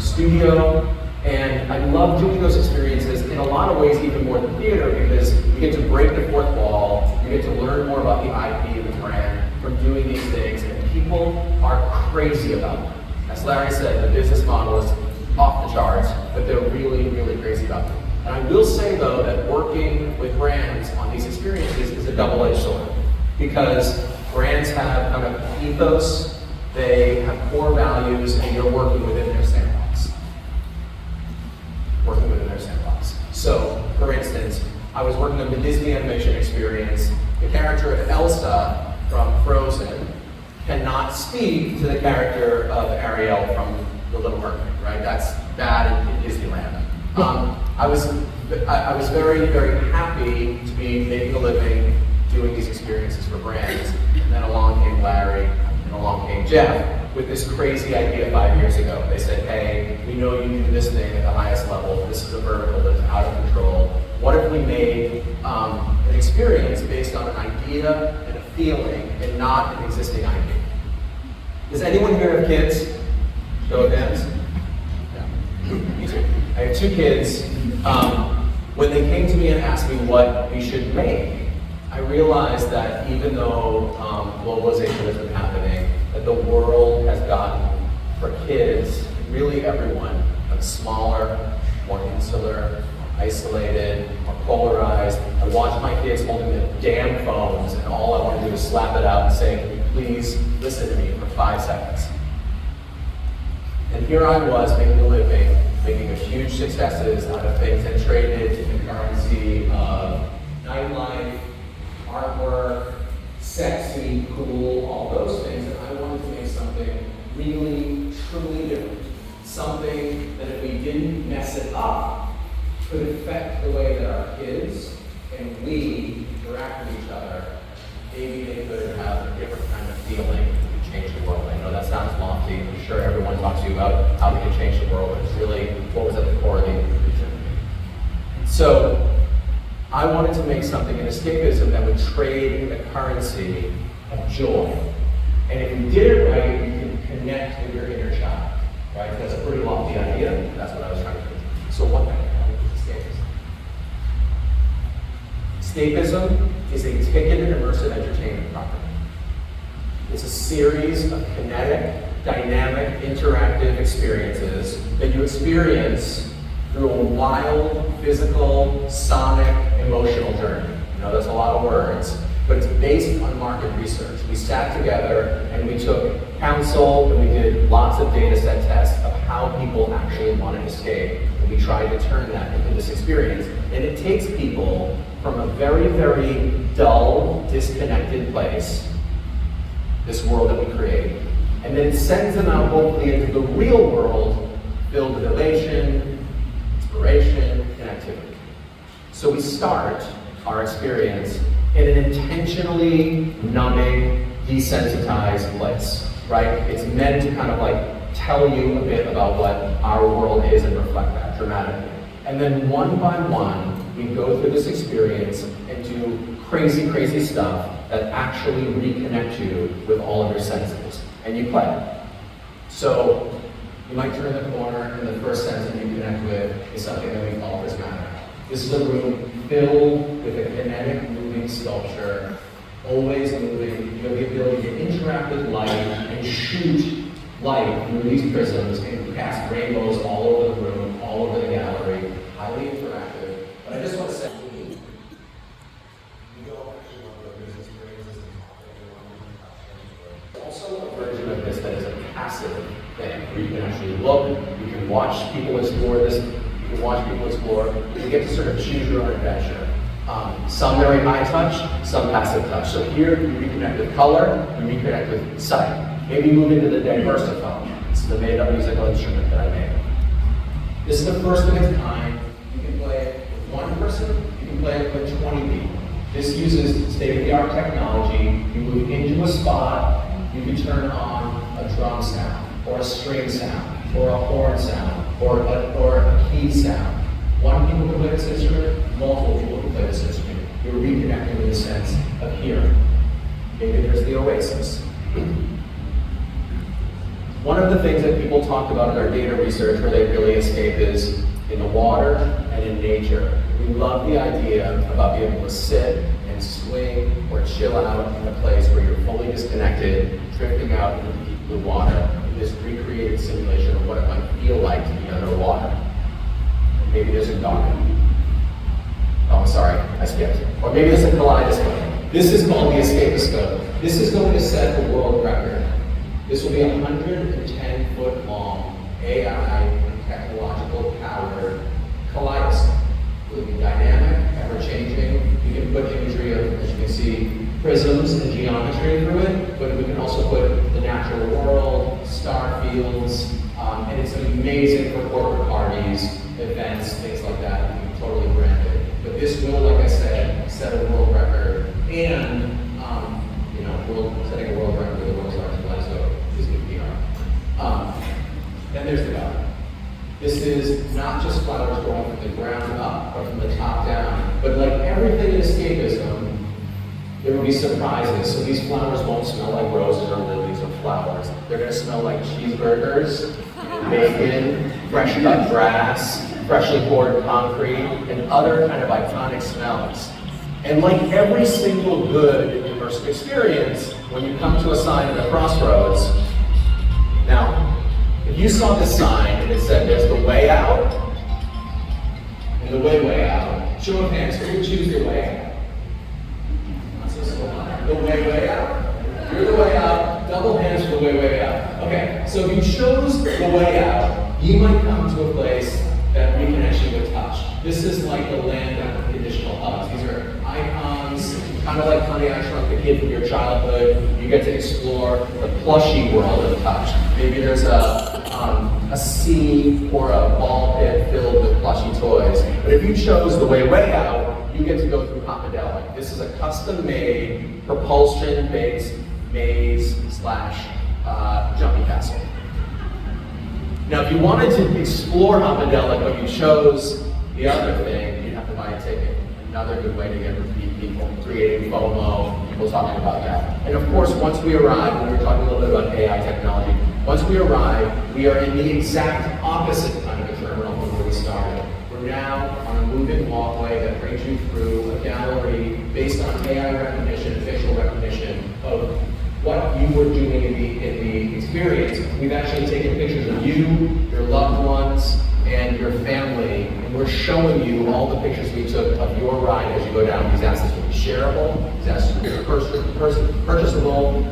studio. And I love doing those experiences in a lot of ways, even more than theater, because you get to break the fourth wall, you get to learn more about the IP and the brand from doing these things, and people are crazy about them. As Larry said, the business model is off the charts, but they're really, really crazy about them. And I will say, though, that working with brands on these experiences is a double-edged sword, because brands have kind of ethos, they have core values, and you're working within their sandbox. Working within their sandbox. So, for instance, I was working on the Disney animation experience. The character of Elsa from Frozen cannot speak to the character of Ariel from The Little Mermaid, right? That's bad in Disneyland. I was very, very happy to be making a living doing these experiences for brands. And then along came Larry, and along came Jeff with this crazy idea 5 years ago. They said, hey, we know you do this thing at the highest level. This is a vertical that's out of control. What if we made an experience based on an idea and a feeling and not an existing idea? Does anyone here have kids? Show of hands. Yeah. Me too. I have 2 kids. When they came to me and asked me what we should make, I realized that even though globalization has been happening, that the world has gotten, for kids, really everyone, smaller, more insular, isolated, more polarized. I watch my kids holding their damn phones, and all I want to do is slap it out and say, please listen to me for 5 seconds. And here I was making a living, making a huge successes out of things that traded in the currency of nightlife, artwork, sexy, cool, all those things. And I wanted to make something really, truly different. Something that if we didn't mess it up, could affect the way that our kids and we interact with each other. Maybe they could have a different kind of feeling and change the world. I know that sounds lofty. I'm sure everyone talks to you about how they can change the world, but it's really what was at the core of the vision. So I wanted to make something in escapism that would trade in the currency of joy. And if you did it right, you can connect with your inner child. Right? That's a pretty lofty idea. That's what I was trying to do. So what the hell is escapism? Escapism is a ticketed immersive entertainment property. It's a series of kinetic, dynamic, interactive experiences that you experience through a wild, physical, sonic, emotional journey. You know, that's a lot of words, but it's based on market research. We sat together and we took counsel and we did lots of data set tests of how people actually want to escape. And we tried to turn that into this experience. And it takes people from a very, very dull, disconnected place, this world that we create, and then sends them out hopefully into the real world filled with elation, inspiration, and activity. So we start our experience in an intentionally numbing, desensitized place, right? It's meant to kind of like tell you a bit about what our world is and reflect that dramatically. And then one by one, we go through this experience and do crazy, crazy stuff that actually reconnect you with all of your senses. And you play. So you might turn the corner and the first sense that you connect with is something that we call prismatic. This is a room filled with a kinetic moving sculpture, always moving. You have the ability to interact with light and shoot light through these prisms and cast rainbows all over the room, all over the gallery, highly interactive. But I just want to say, also a version of this that is a passive thing, where you can actually look, you can watch people explore this, you can watch people explore, you get to sort of choose your own adventure. Some very high touch, some passive touch. So here you reconnect with color, you reconnect with sight. Maybe move into the diversiphone. This is a made-up musical instrument that I made. This is the first of its kind. You can play it with one person, you can play it with 20 people. This uses state-of-the-art technology. You move into a spot, you can turn on a drum sound, or a string sound, or a horn sound, or a key sound. One people can play this instrument, multiple people can play this instrument. You're reconnecting with a sense of hearing. Maybe there's the oasis. One of the things that people talked about in our data research where they really escape is in the water and in nature. We love the idea about being able to sit and swing or chill out in a place where you're fully disconnected, drifting out into the deep blue water in this recreated simulation of what it might feel like to be underwater. And maybe there's a dog. Oh, sorry, I skipped. Or maybe there's a kaleidoscope. This is called the Escapism. This is going to set a world record. This will be a 110-foot long AI and technological powered kaleidoscope. It will be dynamic, ever-changing. You can put imagery of, as you can see, prisms and geometry through it, but we can also put the natural world, star fields, and it's amazing for corporate parties, events, things like that. You can totally brand it. But this will, like I said, set a world record, and setting a world record with the world's largest kaleidoscope is good PR. Then there's the garden. This is not just flowers growing from the ground up or from the top down, but like everything in escapism, there will be surprises. So these flowers won't smell like roses or lilies or flowers. They're going to smell like cheeseburgers, bacon, fresh cut grass, freshly poured concrete, and other kind of iconic smells. And like every single good immersive experience, when you come to a sign at a crossroads, now, if you saw this sign and it said there's the way out and the way out, show of hands, who would choose the way out? Not so small. The way out? You're the way out, double hands for the way out. Okay, so if you chose the way out, you might come to a place that we can actually go touch. This is like the land of conditional hugs. These are icons, kind of like Honey, I Shrunk the Kid from your childhood. You get to explore the plushy world of touch. Maybe there's a sea or a ball pit filled with plushy toys. But if you chose the way out, you get to go through Hoppedelic. This is a custom-made, propulsion-based maze slash jumping castle. Now, if you wanted to explore Hoppedelic, but you chose the other thing, you'd have to buy a ticket. Another good way to get repeat people, creating FOMO, people talking about that. And of course, once we arrive, when we were talking a little bit about AI technology, once we arrive, we are in the exact opposite kind of a terminal from where we started. We're now on a moving walkway that brings you through a gallery based on AI recognition, facial recognition of what you were doing in the experience. We've actually taken pictures of you, your loved ones, and your family, and we're showing you all the pictures we took of your ride as you go down. These assets will be shareable, these assets will be purchasable.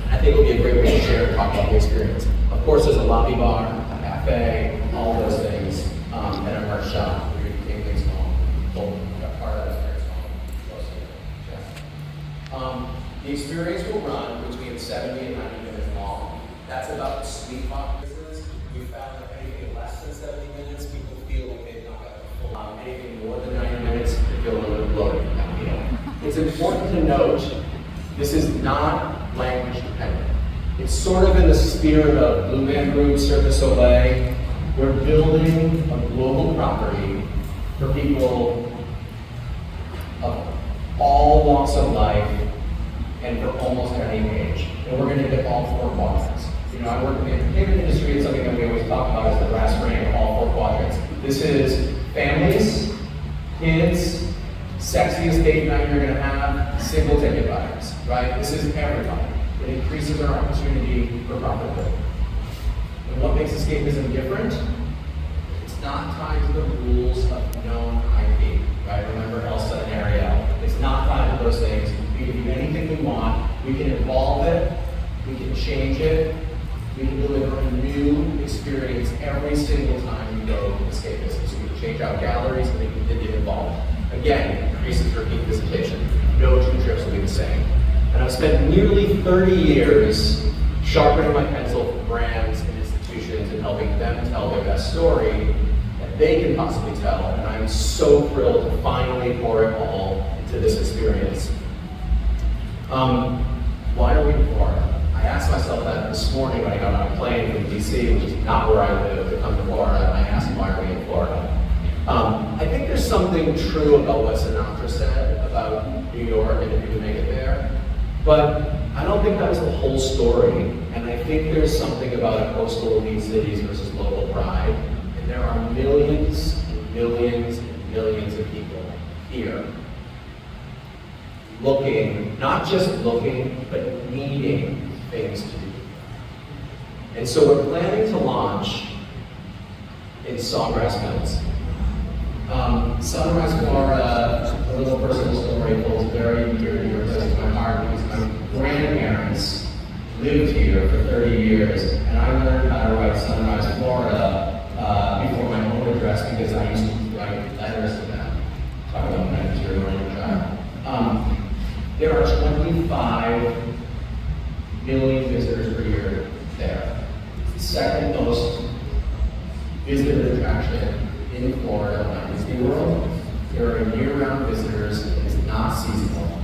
I think it'll be a great way to share and talk about the experience. Of course, there's a lobby bar, a cafe, all of those things, and a merch shop where you can take things home. Part of that experience home. The experience will run between 70 and 90 minutes long. That's about the sweet spot business. We found that anything less than 70 minutes, people feel like they've not got the full. Anything more than 90 minutes, they feel a little bit bloated. It's important to note, this is not language dependent. It's sort of in the spirit of Blue Man Group, Cirque du Soleil. We're building a global property for people of all walks of life and for almost any age. And we're going to hit all four quadrants. I work in the entertainment industry, and something that we always talk about is the brass ring of all four quadrants. This is families, kids, sexiest date night you're going to have, single ticket buyers, right? This is everybody. It increases our opportunity for profitability. And what makes escapism different? It's not tied to the rules of known IP, right? Remember Elsa and Ariel. It's not tied to those things. We can do anything we want. We can evolve it. We can change it. We can deliver a new experience every single time we go to escapism. So we can change out galleries and we can continue to evolve. Again, increases repeat visitation. No two trips will be the same. And I've spent nearly 30 years sharpening my pencil for brands and institutions and helping them tell their best story that they can possibly tell. And I'm so thrilled to finally pour it all into this experience. Why are we in Florida? I asked myself that this morning when I got on a plane from DC, which is not where I live, to come to Florida, and I asked why are we in Florida? I think there's something true about what Sinatra said about New York and if you can make it there, but I don't think that was the whole story, and I think there's something about coastal elite cities versus local pride, and there are millions and millions and millions of people here looking, not just looking, but needing things to do. And so we're planning to launch in Sawgrass Mills. Sunrise, Florida, a little personal story, holds very dear to your place to my heart because my grandparents lived here for 30 years, and I learned how to write Sunrise, Florida before my own address because I used to write letters to them. Talk about material in your child. There are 25 million visitors per year there. It's the second most visited attraction in Florida, Disney World. There are year-round visitors. It's not seasonal.